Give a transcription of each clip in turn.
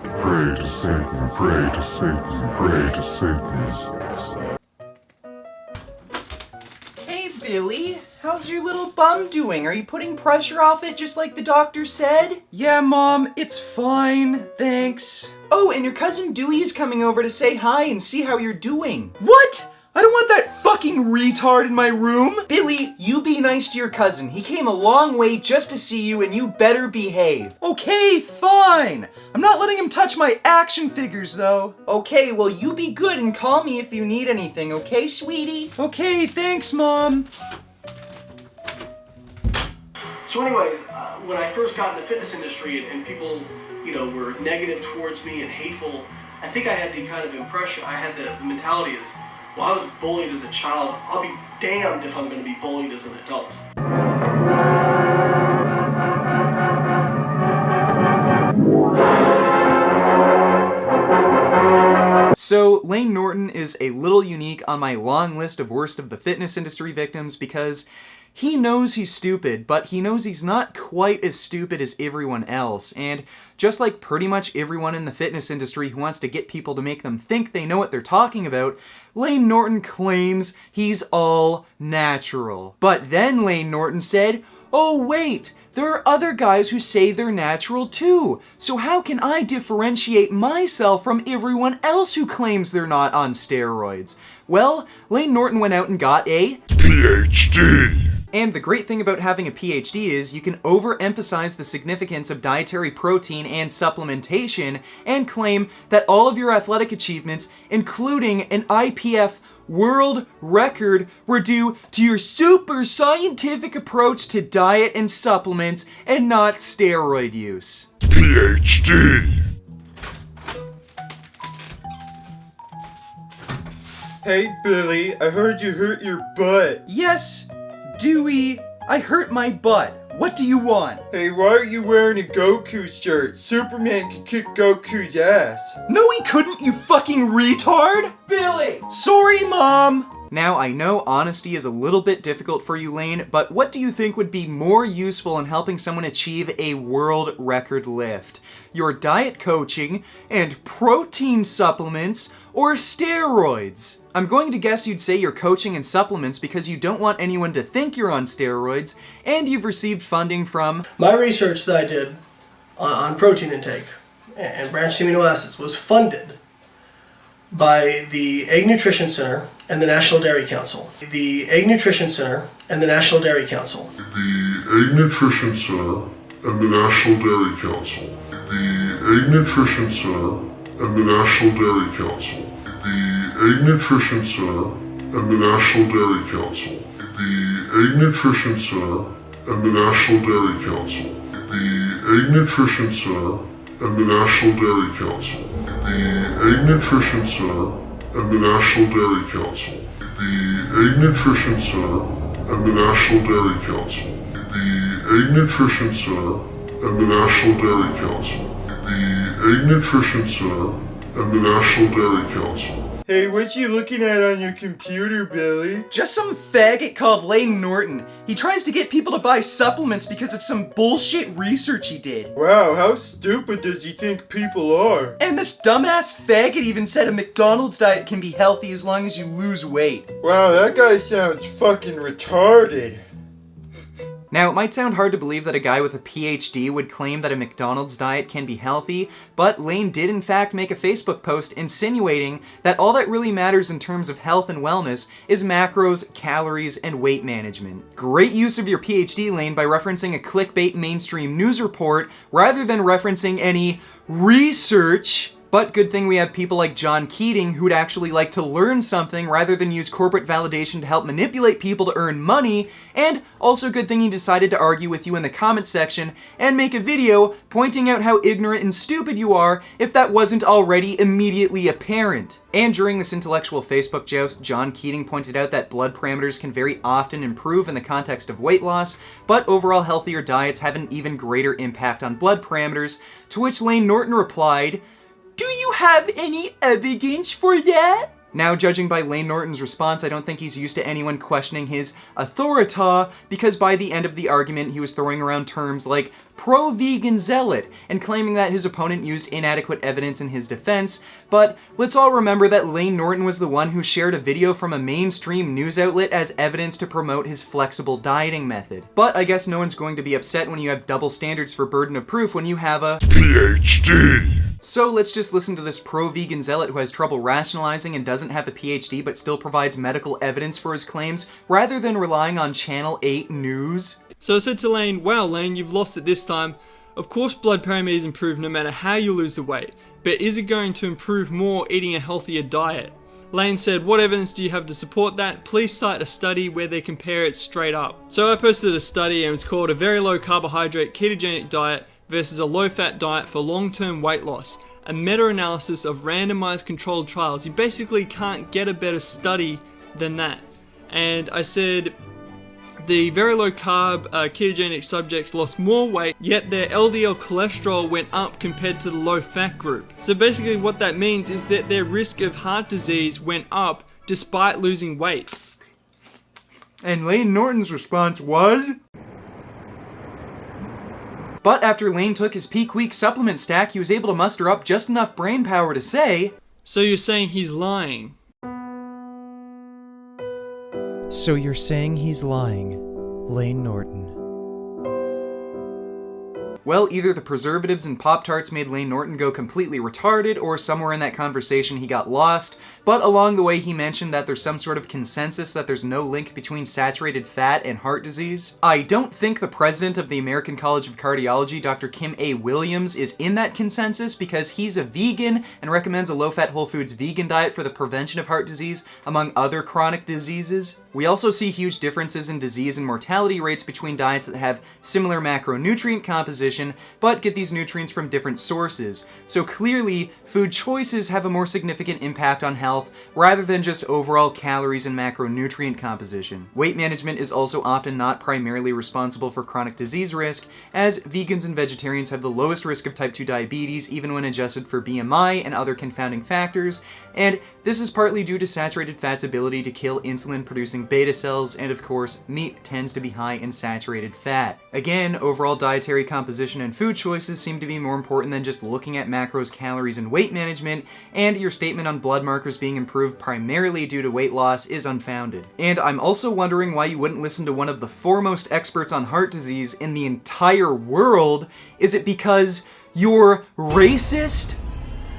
Pray to Satan, pray to Satan, pray to Satan. Hey Billy, how's your little bum doing? Are you putting pressure off it just like the doctor said? Yeah, Mom, it's fine, thanks. Oh, and your cousin Dewey is coming over to say hi and see how you're doing. What? I don't want that fucking retard in my room! Billy, you be nice to your cousin. He came a long way just to see you and you better behave. Okay, fine! I'm not letting him touch my action figures, though. Okay, well you be good and call me if you need anything, okay, sweetie? Okay, thanks, Mom. So anyways, when I first got in the fitness industry and people, were negative towards me and hateful, I think I had the kind of impression, I had the mentality is, well, I was bullied as a child. I'll be damned if I'm going to be bullied as an adult. So, Layne Norton is a little unique on my long list of worst of the fitness industry victims because he knows he's stupid, but he knows he's not quite as stupid as everyone else. And just like pretty much everyone in the fitness industry who wants to get people to make them think they know what they're talking about, Layne Norton claims he's all natural. But then Layne Norton said, oh wait, there are other guys who say they're natural too. So how can I differentiate myself from everyone else who claims they're not on steroids? Well, Layne Norton went out and got a PhD! And the great thing about having a PhD is you can overemphasize the significance of dietary protein and supplementation and claim that all of your athletic achievements, including an IPF world record, were due to your super scientific approach to diet and supplements and not steroid use. PhD! Hey, Billy, I heard you hurt your butt. Yes, Dewey, I hurt my butt. What do you want? Hey, why are you wearing a Goku shirt? Superman could kick Goku's ass. No, he couldn't, you fucking retard! Billy! Sorry, Mom! Now, I know honesty is a little bit difficult for you, Layne, but what do you think would be more useful in helping someone achieve a world record lift? Your diet coaching and protein supplements or steroids? I'm going to guess you'd say your coaching and supplements because you don't want anyone to think you're on steroids, and you've received funding from... My research that I did on protein intake and branched amino acids was funded by the Egg Nutrition Center and the National Dairy Council. The Egg Nutrition Center and the National Dairy Council. The Egg Nutrition Center and the National Dairy Council. The Egg Nutrition Center and the National Dairy Council. The Egg Nutrition Center and the National Dairy Council. The Egg Nutrition Center and the National Dairy Council. The Egg Nutrition Center and the National Dairy Council. The Egg Nutrition Center and the National Dairy Council. The Egg Nutrition Center and the National Dairy Council. The Egg Nutrition Center and the National Dairy Council. The Egg Nutrition Center and the National Dairy Council. Hey, what you looking at on your computer, Billy? Just some faggot called Layne Norton. He tries to get people to buy supplements because of some bullshit research he did. Wow, how stupid does he think people are? And this dumbass faggot even said a McDonald's diet can be healthy as long as you lose weight. Wow, that guy sounds fucking retarded. Now, it might sound hard to believe that a guy with a PhD would claim that a McDonald's diet can be healthy, but Layne did in fact make a Facebook post insinuating that all that really matters in terms of health and wellness is macros, calories, and weight management. Great use of your PhD, Layne, by referencing a clickbait mainstream news report rather than referencing any research. But good thing we have people like John Keating who'd actually like to learn something rather than use corporate validation to help manipulate people to earn money, and also good thing he decided to argue with you in the comment section and make a video pointing out how ignorant and stupid you are if that wasn't already immediately apparent. And during this intellectual Facebook joust, John Keating pointed out that blood parameters can very often improve in the context of weight loss, but overall healthier diets have an even greater impact on blood parameters, to which Layne Norton replied, "Do you have any evidence for that?" Now, judging by Layne Norton's response, I don't think he's used to anyone questioning his authority, because by the end of the argument, he was throwing around terms like pro-vegan zealot and claiming that his opponent used inadequate evidence in his defense. But let's all remember that Layne Norton was the one who shared a video from a mainstream news outlet as evidence to promote his flexible dieting method. But I guess no one's going to be upset when you have double standards for burden of proof when you have a PhD. So let's just listen to this pro-vegan zealot who has trouble rationalizing and doesn't have a PhD but still provides medical evidence for his claims, rather than relying on Channel 8 news. So I said to Layne, wow Layne, you've lost it this time. Of course blood parameters improve no matter how you lose the weight, but is it going to improve more eating a healthier diet? Layne said, what evidence do you have to support that? Please cite a study where they compare it straight up. So I posted a study and it was called A Very Low Carbohydrate Ketogenic Diet versus a Low-Fat Diet for Long-Term Weight Loss, a meta-analysis of randomized controlled trials. You basically can't get a better study than that. And I said, the very low carb ketogenic subjects lost more weight, yet their LDL cholesterol went up compared to the low fat group. So basically what that means is that their risk of heart disease went up despite losing weight. And Layne Norton's response was... But after Layne took his peak week supplement stack, he was able to muster up just enough brain power to say... So you're saying he's lying? So you're saying he's lying, Layne Norton. Well, either the preservatives in Pop-Tarts made Layne Norton go completely retarded, or somewhere in that conversation he got lost, but along the way he mentioned that there's some sort of consensus that there's no link between saturated fat and heart disease. I don't think the president of the American College of Cardiology, Dr. Kim A. Williams, is in that consensus because he's a vegan and recommends a low-fat whole foods vegan diet for the prevention of heart disease, among other chronic diseases. We also see huge differences in disease and mortality rates between diets that have similar macronutrient composition, but get these nutrients from different sources. So clearly, food choices have a more significant impact on health, rather than just overall calories and macronutrient composition. Weight management is also often not primarily responsible for chronic disease risk, as vegans and vegetarians have the lowest risk of type 2 diabetes even when adjusted for BMI and other confounding factors, and this is partly due to saturated fat's ability to kill insulin-producing beta cells, and of course, meat tends to be high in saturated fat. Again, overall dietary composition and food choices seem to be more important than just looking at macros, calories, and weight management, and your statement on blood markers being improved primarily due to weight loss is unfounded. And I'm also wondering why you wouldn't listen to one of the foremost experts on heart disease in the entire world. Is it because you're racist?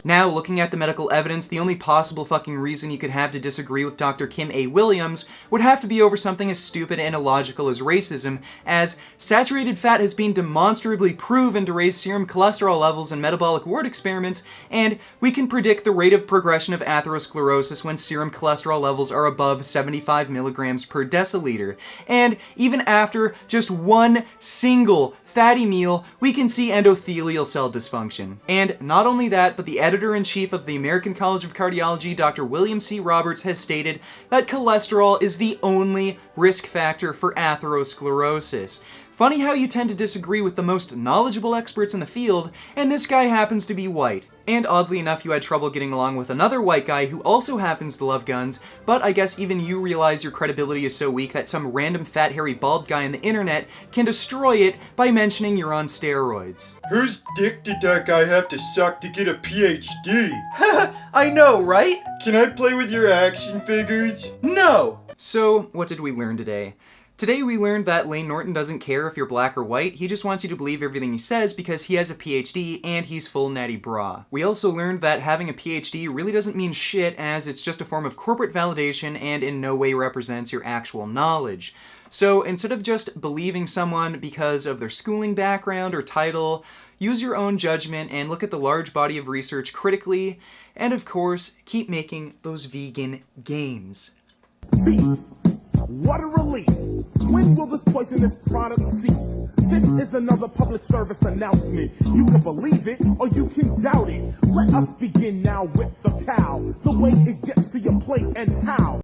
Now, looking at the medical evidence, the only possible fucking reason you could have to disagree with Dr. Kim A. Williams would have to be over something as stupid and illogical as racism, as saturated fat has been demonstrably proven to raise serum cholesterol levels in metabolic ward experiments, and we can predict the rate of progression of atherosclerosis when serum cholesterol levels are above 75 milligrams per deciliter. And even after just one single fatty meal, we can see endothelial cell dysfunction. And not only that, but the editor-in-chief of the American College of Cardiology, Dr. William C. Roberts, has stated that cholesterol is the only risk factor for atherosclerosis. Funny how you tend to disagree with the most knowledgeable experts in the field, and this guy happens to be white. And oddly enough, you had trouble getting along with another white guy who also happens to love guns, but I guess even you realize your credibility is so weak that some random fat hairy bald guy on the internet can destroy it by mentioning you're on steroids. Whose dick did that guy have to suck to get a PhD? I know, right? Can I play with your action figures? No! So, what did we learn today? Today we learned that Layne Norton doesn't care if you're black or white, he just wants you to believe everything he says because he has a PhD and he's full natty bra. We also learned that having a PhD really doesn't mean shit, as it's just a form of corporate validation and in no way represents your actual knowledge. So instead of just believing someone because of their schooling background or title, use your own judgment and look at the large body of research critically, and of course, keep making those vegan gains. Beef. What a relief. When will this poisonous product cease? This is another public service announcement. You can believe it or you can doubt it. Let us begin now with the cow. The way it gets to your plate and how.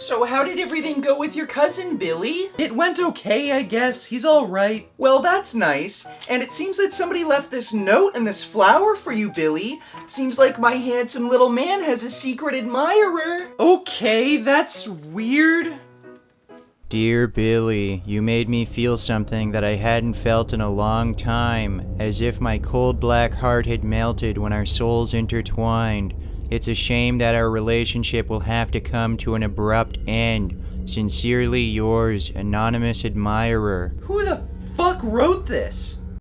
So how did everything go with your cousin, Billy? It went okay, I guess. He's alright. Well, that's nice. And it seems that somebody left this note and this flower for you, Billy. Seems like my handsome little man has a secret admirer. Okay, that's weird. Dear Billy, you made me feel something that I hadn't felt in a long time, as if my cold black heart had melted when our souls intertwined. It's a shame that our relationship will have to come to an abrupt end. Sincerely yours, Anonymous Admirer. Who the fuck wrote this?